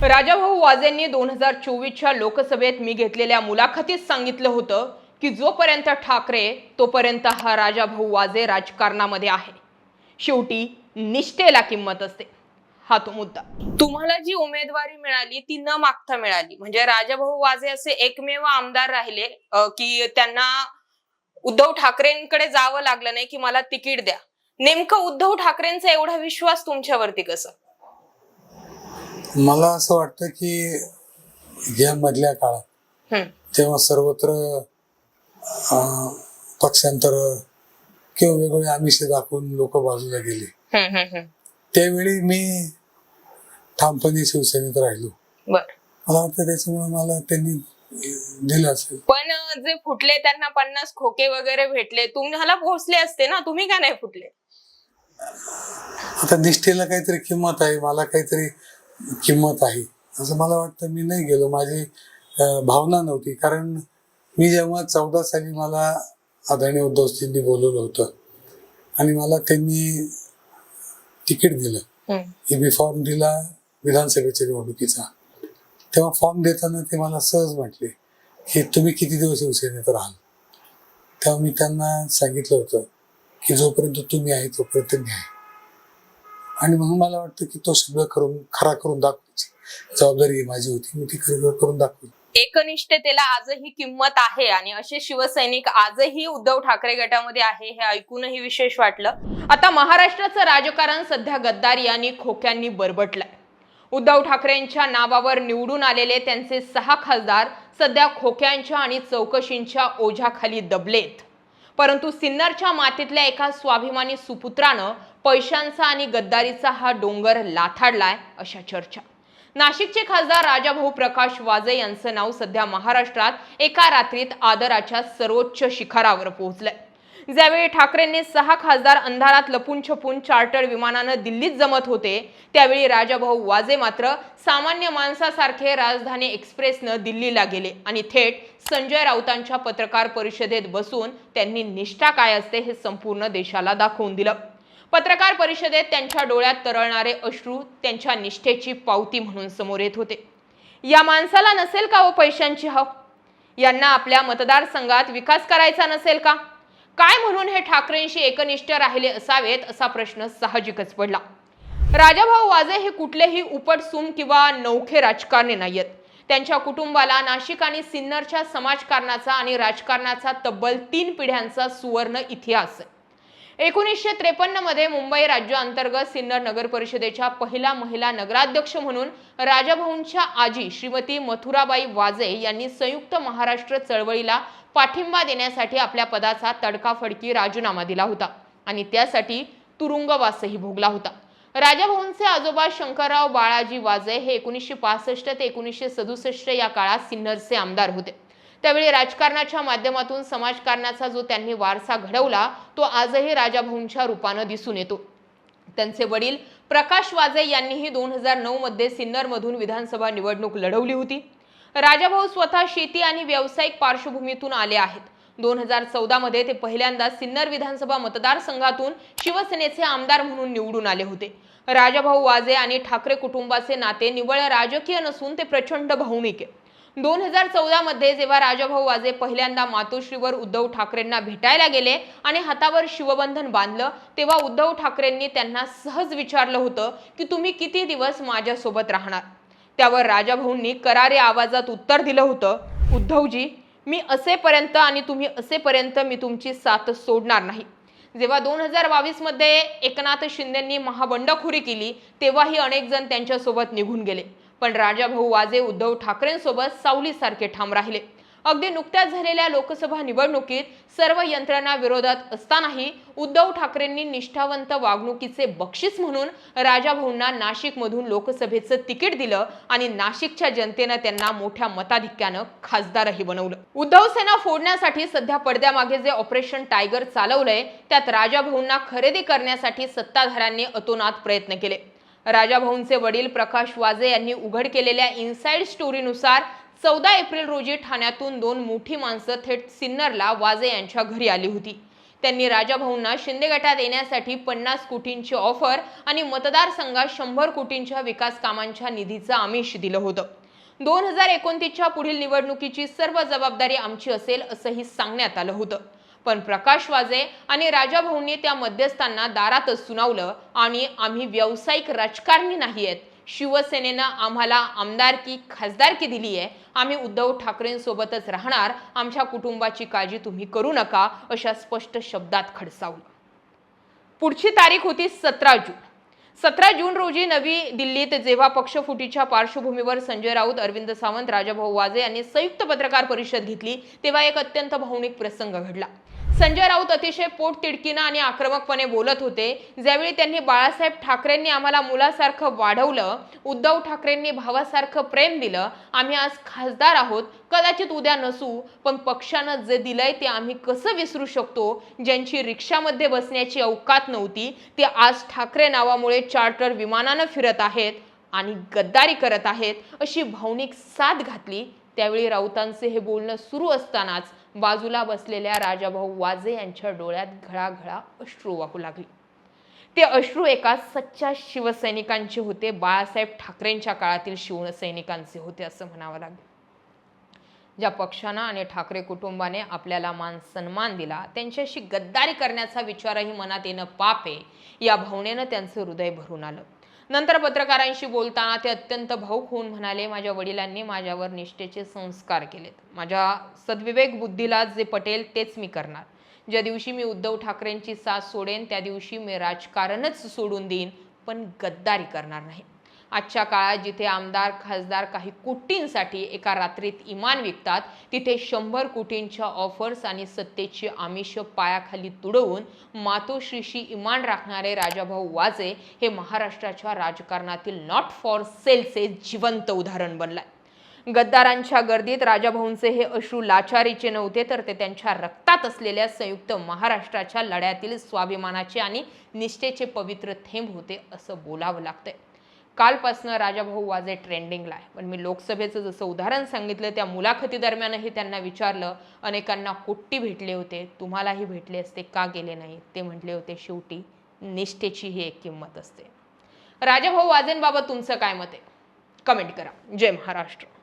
राजाभाऊ वाजेंनी 2024च्या लोकसभेत मी घेतलेल्या मुलाखतीत सांगितलं होतं की जोपर्यंत ठाकरे तोपर्यंत हा राजाभाऊ वाजे राजकारणामध्ये आहे. शेवटी निष्ठेला किंमत असते. हा तो मुद्दा. तुम्हाला जी उमेदवारी मिळाली ती न मागता मिळाली. म्हणजे राजाभाऊ वाजे असे एकमेव आमदार राहिले की त्यांना उद्धव ठाकरेंकडे जावं लागलं नाही की मला तिकीट द्या. नेमकं उद्धव ठाकरेंचा एवढा विश्वास तुमच्यावरती कसं? मला असं वाटतं की या मधल्या काळात तेव्हा सर्वत्र पक्षांतर किंवा वेगवेगळे आमिष दाखवून लोक बाजूला गेले. त्यावेळी मी ठामपणे शिवसेनेत राहिलो. मला वाटतं त्याच्यामुळे मला त्यांनी दिलं असेल. पण जे फुटले त्यांना 50 खोके वगैरे भेटले, तुम्हाला पोहोचले असते ना, तुम्ही का नाही फुटले? आता निष्ठेला काहीतरी किंमत आहे, मला काहीतरी किंमत आहे असं मला वाटतं. मी नाही गेलो, माझी भावना नव्हती. कारण मी जेव्हा 14 साली मला आदरणीय उद्धवजींनी बोलवलं होतं आणि मला त्यांनी तिकीट दिलं, बी फॉर्म दिला विधानसभेच्या निवडणुकीचा, तेव्हा फॉर्म देताना ते मला सहज म्हटले की तुम्ही किती दिवस शिवसेनेत राहाल. तेव्हा मी त्यांना सांगितलं होतं की जोपर्यंत तुम्ही आहे तोपर्यंत मी आहे. आणि म्हणून मला वाटतं की तो शब्द खरा करून दाखवायची जबाबदारी माझी होती. मी ती करून दाखवली. एकनिष्ठतेला आजही किंमत आहे आणि असे शिवसैनिक आजही उद्धव ठाकरे गटामध्ये आहे हे ऐकूनही विशेष वाटलं. आता महाराष्ट्राचं राजकारण सध्या गद्दारी आणि खोक्यांनी बरबटलंय. उद्धव ठाकरेंच्या नावावर निवडून आलेले त्यांचे 6 खासदार सध्या खोक्यांच्या आणि चौकशींच्या ओझ्याखाली दबलेत. परंतु सिन्नरच्या मातीतल्या एका स्वाभिमानी सुपुत्रानं पैशांचा आणि गद्दारीचा हा डोंगर लाथाडलाय अशा चर्चा. नाशिकचे खासदार राजाभाऊ प्रकाश वाजे यांचं नाव सध्या महाराष्ट्रात एका रात्रीत आदराच्या सर्वोच्च शिखरावर पोहोचलंय. ज्यावेळी ठाकरेंनी 6 खासदार अंधारात लपून छपून चार्टर विमानानं दिल्लीत जमत होते, त्यावेळी राजाभाऊ वाजे मात्र सामान्य माणसासारखे राजधानी एक्सप्रेसनं दिल्लीला गेले आणि थेट संजय राऊतांच्या पत्रकार परिषदेत बसून त्यांनी निष्ठा काय असते हे संपूर्ण देशाला दाखवून दिलं. पत्रकार परिषदेत त्यांच्या डोळ्यात तरळणारे अश्रू त्यांच्या निष्ठेची पावती म्हणून समोर येत होते. या माणसाला नसेल का हो पैशांची हव? यांना आपल्या मतदारसंघात विकास करायचा नसेल का? काय म्हणून हे ठाकरेंशी एकनिष्ठ राहिले असावेत असा प्रश्न साहजिकच पडला. राजाभाऊ वाजे हे कुठलेही उपटसूम किंवा नौखे राजकारणी नाहीयेत. त्यांच्या कुटुंबाला नाशिक आणि सिन्नरच्या समाजकारणाचा आणि राजकारणाचा तब्बल 3 पिढ्यांचा सुवर्ण इतिहास आहे. 1953 मध्ये मुंबई राज्य अंतर्गत सिन्नर नगर परिषदेच्या पहिला महिला नगराध्यक्ष म्हणून राजाभाऊंच्या आजी श्रीमती मथुराबाई वाजे यांनी संयुक्त महाराष्ट्र चळवळीला पाठिंबा देण्यासाठी आपल्या पदाचा तडकाफडकी राजीनामा दिला होता आणि त्यासाठी तुरुंगवासही भोगला होता. राजाभाऊंचे आजोबा शंकरराव बाळाजी वाजे हे 1965 ते 1967 या काळात सिन्नरचे आमदार होते. त्यावेळी राजकारणाच्या माध्यमातून समाजकारणाचा जो त्यांनी वारसा घडवला तो आजही राजाभाऊंच्या रूपानं दिसून येतो. त्यांचे वडील प्रकाश वाजे यांनीही 2009 मध्ये सिन्नरमधून विधानसभा निवडणूक लढवली होती. राजाभाऊ स्वतः शेती आणि व्यावसायिक पार्श्वभूमीतून आले आहेत. 2014 मध्ये ते पहिल्यांदा सिन्नर विधानसभा मतदारसंघातून शिवसेनेचे आमदार म्हणून निवडून आले होते. राजाभाऊ वाजे आणि ठाकरे कुटुंबाचे नाते निव्वळ राजकीय नसून ते प्रचंड भावनिक आहे. 2014 मध्ये जेव्हा राजाभाऊ वाजे पहिल्यांदा मातोश्रीवर उद्धव ठाकरेंना भेटायला गेले आणि हातावर शिवबंधन बांधलं, तेव्हा उद्धव ठाकरेंनी त्यांना सहज विचारलं होतं की तुम्ही किती दिवस माझ्यासोबत राहणार? त्यावर राजाभाऊंनी करारे आवाजात उत्तर दिलं होतं, उद्धवजी, मी असेपर्यंत आणि तुम्ही असेपर्यंत मी तुमची साथ सोडणार नाही. जेव्हा 2022 मध्ये एकनाथ शिंदेंनी महाबंडखोरी केली तेव्हाही अनेक जण त्यांच्यासोबत निघून गेले, पण राजाभाऊ वाजे उद्धव ठाकरेंसोबत सावलीसारखे ठाम राहिले. अगदी नुकत्याच झालेल्या लोकसभा निवडणुकीत सर्व यंत्रणा विरोधात असतानाही उद्धव ठाकरेंनी निष्ठावंत वागणुकीचे बक्षीस म्हणून राजाभाऊंना नाशिकमधून लोकसभेचं तिकीट दिलं आणि नाशिकच्या जनतेनं त्यांना मोठ्या मताधिक्यानं खासदारही बनवलं. उद्धव सेना फोडण्यासाठी सध्या पडद्यामागे जे ऑपरेशन टायगर चालवलंय त्यात राजाभाऊंना खरेदी करण्यासाठी सत्ताधाऱ्यांनी अतोनात प्रयत्न केले. राजाभाऊंचे वडील प्रकाश वाजे यांनी उघड केलेल्या इनसाइड स्टोरीनुसार 14 एप्रिल रोजी ठाण्यातून 2 मोठी माणसं थेट सिन्नरला वाजे यांच्या घरी आली होती. त्यांनी राजाभाऊंना शिंदे गटात येण्यासाठी 50 कोटींची ऑफर आणि मतदारसंघात 100 कोटींच्या विकास कामांच्या निधीचं आमिष दिलं होतं. 2029च्या पुढील निवडणुकीची सर्व जबाबदारी आमची असेल असंही सांगण्यात आलं होतं. पण प्रकाश वाजे आणि राजाभाऊंनी त्या मध्यस्थांना दारातच सुनावलं आणि आम्ही व्यावसायिक राजकारणी नाहीयेत, शिवसेनेनं आम्हाला आमदारकी खासदारकी दिली आहे, आम्ही उद्धव ठाकरेंसोबतच राहणार, आमच्या कुटुंबाची काळजी तुम्ही करू नका, अशा स्पष्ट शब्दात खडसावलं. पुढची तारीख होती 17 जून. 17 जून रोजी नवी दिल्लीत जेव्हा पक्षफुटीच्या पार्श्वभूमीवर संजय राऊत, अरविंद सावंत, राजाभाऊ वाजे यांनी संयुक्त पत्रकार परिषद घेतली, तेव्हा एक अत्यंत भावनिक प्रसंग घडला. संजय राऊत अतिशय पोटतिडकीनं आणि आक्रमकपणे बोलत होते. ज्यावेळी त्यांनी बाळासाहेब ठाकरेंनी आम्हाला मुलासारखं वाढवलं, उद्धव ठाकरेंनी भावासारखं प्रेम दिलं, आम्ही आज खासदार आहोत, कदाचित उद्या नसू, पण पक्षानं जे दिलंय ते आम्ही कसं विसरू शकतो, ज्यांची रिक्षामध्ये बसण्याची औकात नव्हती ते आज ठाकरे नावामुळे चार्टर विमानानं फिरत आहेत आणि गद्दारी करत आहेत, अशी भावनिक साथ घातली. त्यावेळी राऊतांचे हे बोलणं सुरू असतानाच बाजूला बसलेल्या राजाभाऊ वाजे यांच्या डोळ्यात घळाघळा अश्रू वाहू लागले. ते अश्रू एका सच्च्या शिवसैनिकांचे होते, बाळासाहेब ठाकरेंच्या काळातील शिवसैनिकांचे होते असं म्हणावं लागेल. ज्या पक्षानं आणि ठाकरे कुटुंबाने आपल्याला मान सन्मान दिला, त्यांच्याशी गद्दारी करण्याचा विचारही मनात येणं पाप आहे, या भावनेनं त्यांचं हृदय भरून आलं. नंतर पत्रकारांशी बोलताना ते अत्यंत भावुक होऊन म्हणाले, माझ्या वडिलांनी माझ्यावर निष्ठेचे संस्कार केलेत, माझ्या सद्विवेक बुद्धीला जे पटेल तेच मी करणार. ज्या दिवशी मी उद्धव ठाकरेंची साथ सोडेन त्या दिवशी मी राजकारणच सोडून देईन, पण गद्दारी करणार नाही. आजच्या काळात जिथे आमदार खासदार काही कोटींसाठी एका रात्रीत इमान विकतात, तिथे 100 कोटींच्या ऑफर्स आणि सत्तेची आमिष पायाखाली तुडवून मातोश्रीशी इमान राखणारे राजाभाऊ वाजे हे महाराष्ट्राच्या राजकारणातील नॉट फॉर सेलचे जिवंत उदाहरण बनलाय. गद्दारांच्या गर्दीत राजाभाऊंचे हे अश्रू लाचारीचे नव्हते, तर ते त्यांच्या रक्तात असलेल्या संयुक्त महाराष्ट्राच्या लढ्यातील स्वाभिमानाचे आणि निष्ठेचे पवित्र थेंब होते असं बोलावं लागतंय. कालपासनं राजाभाऊ वाजे ट्रेंडिंगला आहे, पण मी लोकसभेचं जसं उदाहरण सांगितलं त्या मुलाखती दरम्यानही त्यांना विचारलं, अनेकांना कोटी भेटले होते, तुम्हालाही भेटले असते, का गेले नाही? ते म्हटले होते, शेवटी निष्ठेची ही एक किंमत असते. राजाभाऊ वाजेंबाबत तुमचं काय मत आहे? कमेंट करा. जय महाराष्ट्र.